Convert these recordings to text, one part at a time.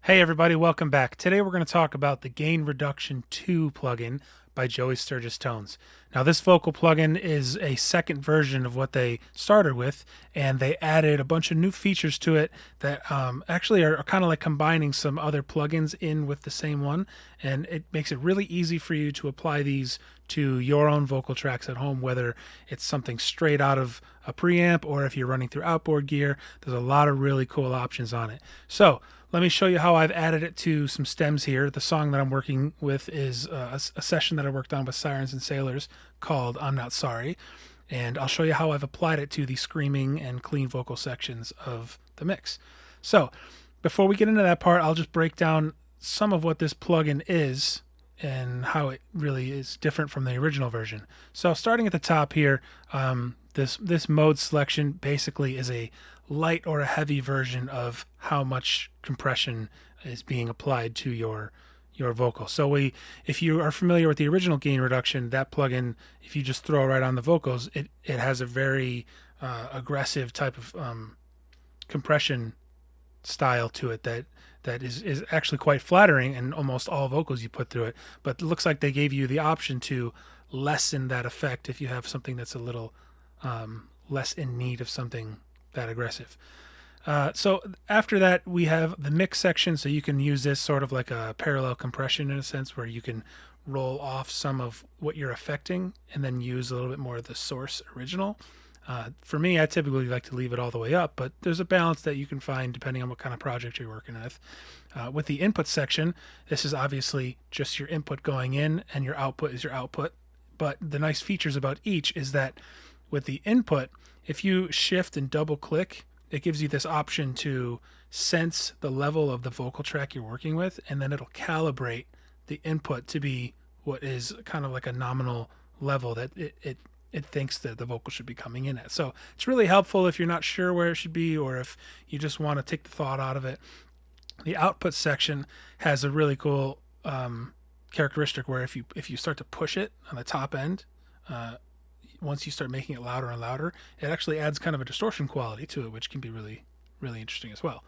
Hey everybody, welcome back. Today we're going to talk about the Gain Reduction 2 plugin by Joey Sturgis Tones. Now this vocal plugin is a second version of what they started with, and they added a bunch of new features to it that actually are kind of like combining some other plugins in with the same one, and it makes it really easy for you to apply these to your own vocal tracks at home, whether it's something straight out of a preamp or if you're running through outboard gear. There's a lot of really cool options on it. So let me show you how I've added it to some stems here. The song that I'm working with is a session that I worked on with Sirens and Sailors called I'm Not Sorry. And I'll show you how I've applied it to the screaming and clean vocal sections of the mix. So before we get into that part, I'll just break down some of what this plugin is and how it really is different from the original version. So starting at the top here, this mode selection basically is a light or a heavy version of how much compression is being applied to your vocal. So if you are familiar with the original gain reduction, that plugin, if you just throw it right on the vocals, it has a very aggressive type of compression style to it that is actually quite flattering in almost all vocals you put through it. But it looks like they gave you the option to lessen that effect if you have something that's a little less in need of something that aggressive. So after that, we have the mix section. So you can use this sort of like a parallel compression in a sense, where you can roll off some of what you're affecting and then use a little bit more of the source original. For me, I typically like to leave it all the way up, but there's a balance that you can find depending on what kind of project you're working with. With the input section, this is obviously just your input going in and your output is your output. But the nice features about each is that with the input, if you shift and double click, it gives you this option to sense the level of the vocal track you're working with, and then it'll calibrate the input to be what is kind of like a nominal level that it thinks that the vocal should be coming in at. So it's really helpful if you're not sure where it should be, or if you just want to take the thought out of it. The output section has a really cool characteristic where if you start to push it on the top end, once you start making it louder and louder, it actually adds kind of a distortion quality to it, which can be really, really interesting as well.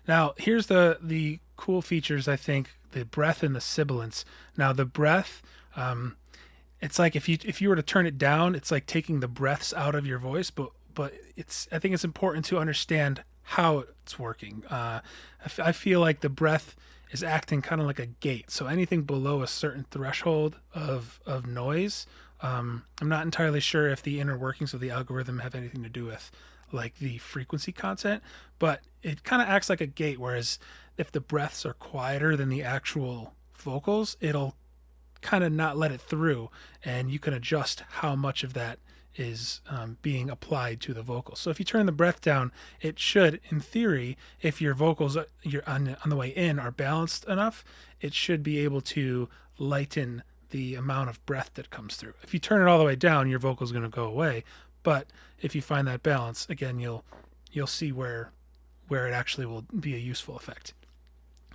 Now, here's the cool features, I think, the breath and the sibilance. Now, the breath, it's like if you were to turn it down, it's like taking the breaths out of your voice, but I think it's important to understand how it's working. I feel like the breath is acting kind of like a gate. So anything below a certain threshold of noise, I'm not entirely sure if the inner workings of the algorithm have anything to do with like the frequency content, but it kind of acts like a gate. Whereas if the breaths are quieter than the actual vocals, it'll kind of not let it through, and you can adjust how much of that is being applied to the vocals. So if you turn the breath down, it should, in theory, if your vocals you're on the way in are balanced enough, it should be able to lighten the amount of breath that comes through. If you turn it all the way down, your vocal is going to go away. But if you find that balance, again, you'll see where it actually will be a useful effect.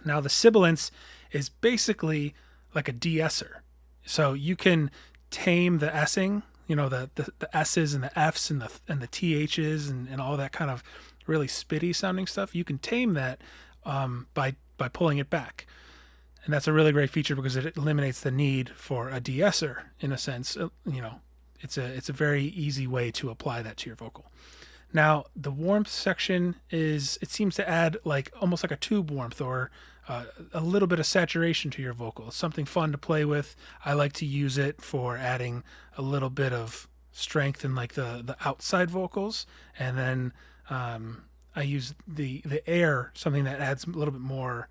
Now the sibilance is basically like a de-esser. So you can tame the essing, the S's and the F's and the TH's and all that kind of really spitty sounding stuff. You can tame that by pulling it back. And that's a really great feature because it eliminates the need for a de-esser in a sense. It's a very easy way to apply that to your vocal. Now, the warmth section it seems to add like almost like a tube warmth or a little bit of saturation to your vocal. It's something fun to play with. I like to use it for adding a little bit of strength in like the outside vocals, and then I use the air, something that adds a little bit more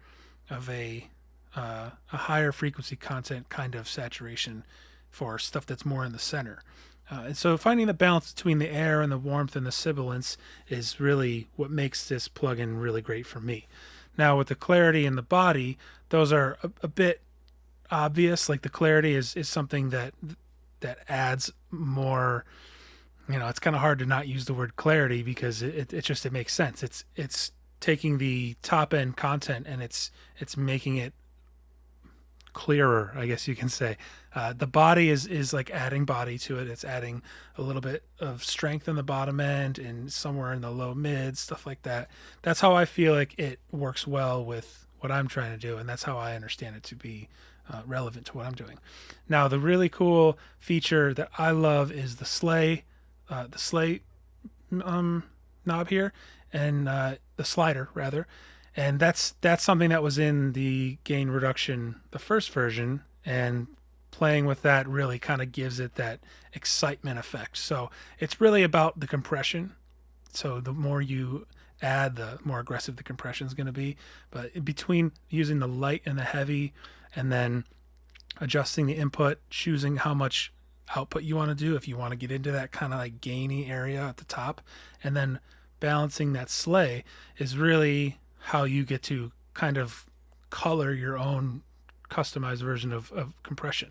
of a higher frequency content kind of saturation for stuff that's more in the center. And so finding the balance between the air and the warmth and the sibilance is really what makes this plugin really great for me. Now with the clarity and the body, those are a bit obvious. Like the clarity is something that adds more. It's kind of hard to not use the word clarity because it makes sense. It's taking the top end content and it's making it clearer, I guess you can say. The body is like adding body to it. It's adding a little bit of strength in the bottom end and somewhere in the low mid, stuff like that. That's how I feel like it works well with what I'm trying to do, and that's how I understand it to be relevant to what I'm doing. Now, the really cool feature that I love is the slay knob here, and the slider rather, and that's something that was in the gain reduction, the first version, and playing with that really kind of gives it that excitement effect. So it's really about the compression. So the more you add, the more aggressive the compression is going to be. But in between using the light and the heavy, and then adjusting the input, choosing how much output you want to do, if you want to get into that kind of like gainy area at the top, and then balancing that slay is really how you get to kind of color your own customized version of compression.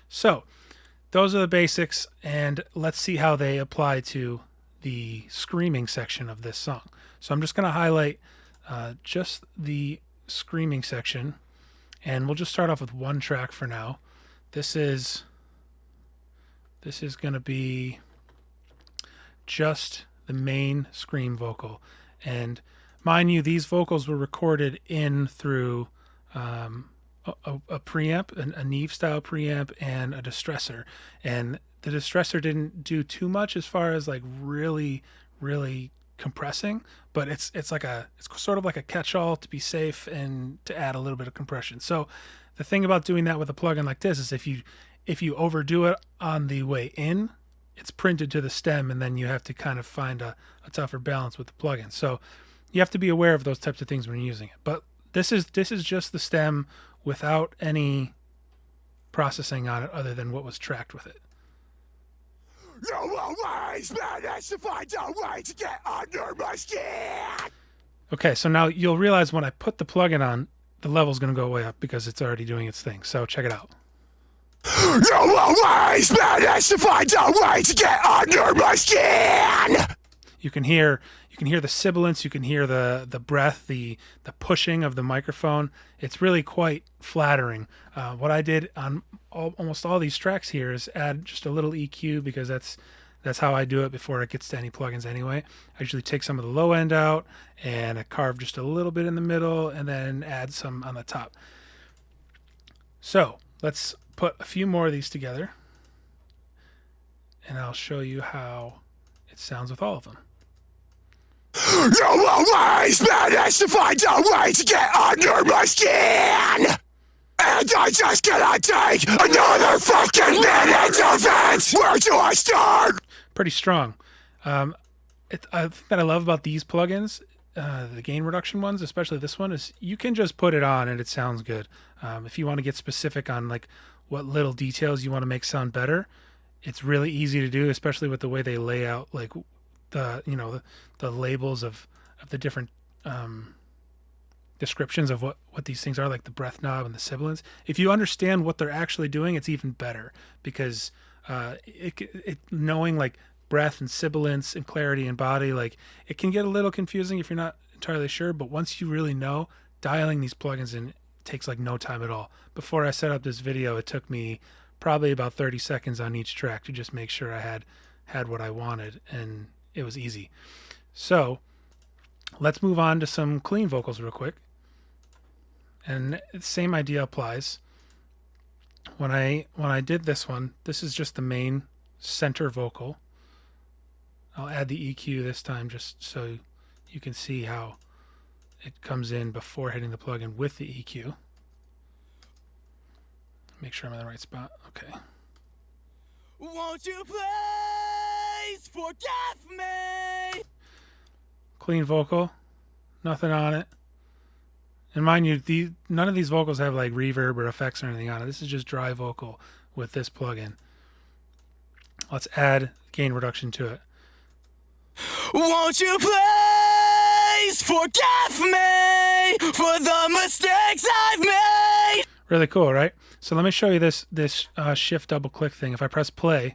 So those are the basics, and let's see how they apply to the screaming section of this song. So I'm just going to highlight just the screaming section, and we'll just start off with one track for now. This is going to be just the main scream vocal, and mind you, these vocals were recorded in through a preamp, a Neve style preamp, and a distressor. And the distressor didn't do too much as far as like really compressing, but it's sort of like a catch-all to be safe and to add a little bit of compression. So the thing about doing that with a plugin like this is if you overdo it on the way in, it's printed to the stem, and then you have to kind of find a tougher balance with the plugin. So you have to be aware of those types of things when you're using it. But this is just the stem without any processing on it other than what was tracked with it. You always manage to find a way to get under my skin. Okay, so now you'll realize when I put the plugin on, the level's going to go way up because it's already doing its thing. So check it out. You always manage to find a way to get under my skin. You can hear the sibilance, you can hear the breath, the pushing of the microphone. It's really quite flattering. What I did on almost all these tracks here is add just a little EQ, because that's how I do it before it gets to any plugins anyway. I usually take some of the low end out and I carve just a little bit in the middle and then add some on the top. So let's put a few more of these together and I'll show you how it sounds with all of them. You always manage to find a way to get under my skin. And I just cannot take another fucking minute of it. Where do I start? Pretty strong. I think that I love about these plugins, the gain reduction ones, especially this one, is you can just put it on and it sounds good. If you want to get specific on like what little details you want to make sound better, it's really easy to do, especially with the way they lay out like the labels of the different descriptions of what these things are, like the breath knob and the sibilance. If you understand what they're actually doing, it's even better, because knowing like breath and sibilance and clarity and body, like it can get a little confusing if you're not entirely sure, but once you really know, dialing these plugins in takes like no time at all. Before I set up this video, it took me probably about 30 seconds on each track to just make sure I had what I wanted, and it was easy. So let's move on to some clean vocals real quick. And the same idea applies. When I did this one, this is just the main center vocal. I'll add the EQ this time just so you can see how it comes in before hitting the plugin with the EQ. Make sure I'm in the right spot. Okay. Won't you please forgive me? Clean vocal, nothing on it. And mind you, none of these vocals have like reverb or effects or anything on it. This is just dry vocal with this plugin. Let's add gain reduction to it. Won't you please forgive me for the mistakes I've made? Really cool, right? So let me show you this shift double click thing. If I press play.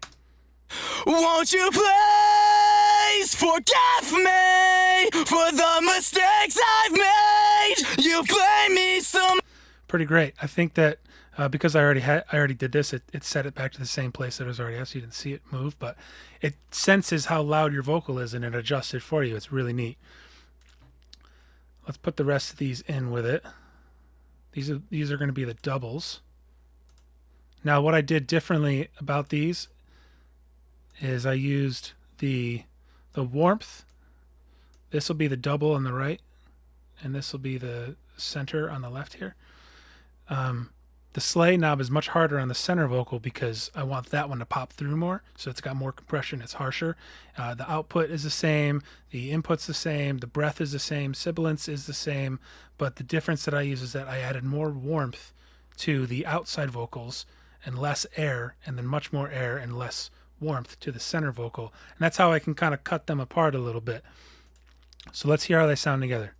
Won't you please forgive me for the mistakes I've made? You blame me so. Pretty great. I think that because I already did this, it set it back to the same place that it was already at, so you didn't see it move, but it senses how loud your vocal is and it adjusts it for you. It's really neat. Let's put the rest of these in with it. These are going to be the doubles. Now, what I did differently about these is I used the warmth. This will be the double on the right, and this will be the center on the left here. The sleigh knob is much harder on the center vocal because I want that one to pop through more, so it's got more compression, it's harsher. The output is the same, the input's the same, the breath is the same, sibilance is the same, but the difference that I use is that I added more warmth to the outside vocals and less air, and then much more air and less warmth to the center vocal. And that's how I can kind of cut them apart a little bit. So let's hear how they sound together.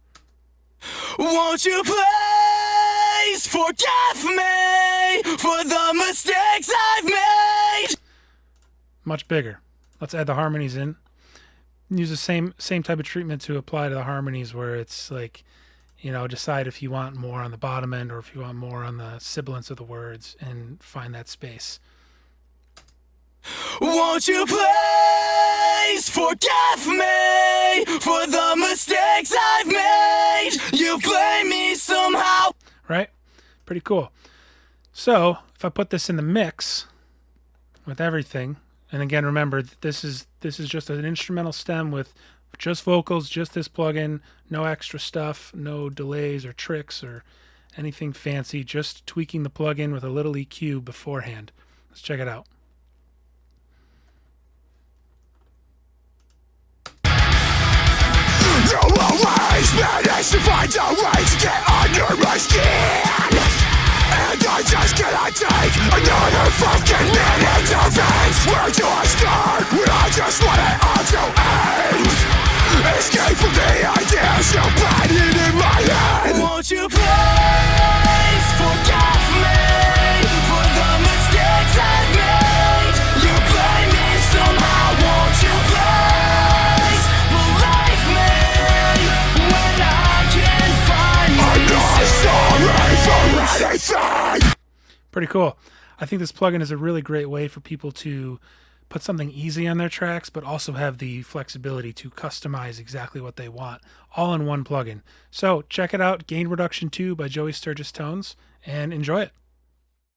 Won't you please forgive me for the mistakes I've made? Much bigger. Let's add the harmonies in. Use the same type of treatment to apply to the harmonies, where it's like, you know, decide if you want more on the bottom end or if you want more on the sibilance of the words, and find that space. Won't you please forgive me for the mistakes I've made? You blame me somehow. Right? Pretty cool. So if I put this in the mix with everything, and again, remember, this is just an instrumental stem with just vocals, just this plugin, no extra stuff, no delays or tricks or anything fancy, just tweaking the plugin with a little EQ beforehand. Let's check it out. You always manage to find a way to get under my skin, and I just cannot take another fucking minute of it. Where do I start when I just want it all to end? Escape from the ideas you're planting in my head. Won't you please forgive me for the mistakes I've made? You blame me somehow. Won't you please believe me when I can't find I'm not sorry for anything. Pretty cool. I think this plugin is a really great way for people to put something easy on their tracks, but also have the flexibility to customize exactly what they want, all in one plugin. So check it out, Gain Reduction 2 by Joey Sturgis Tones, and enjoy it.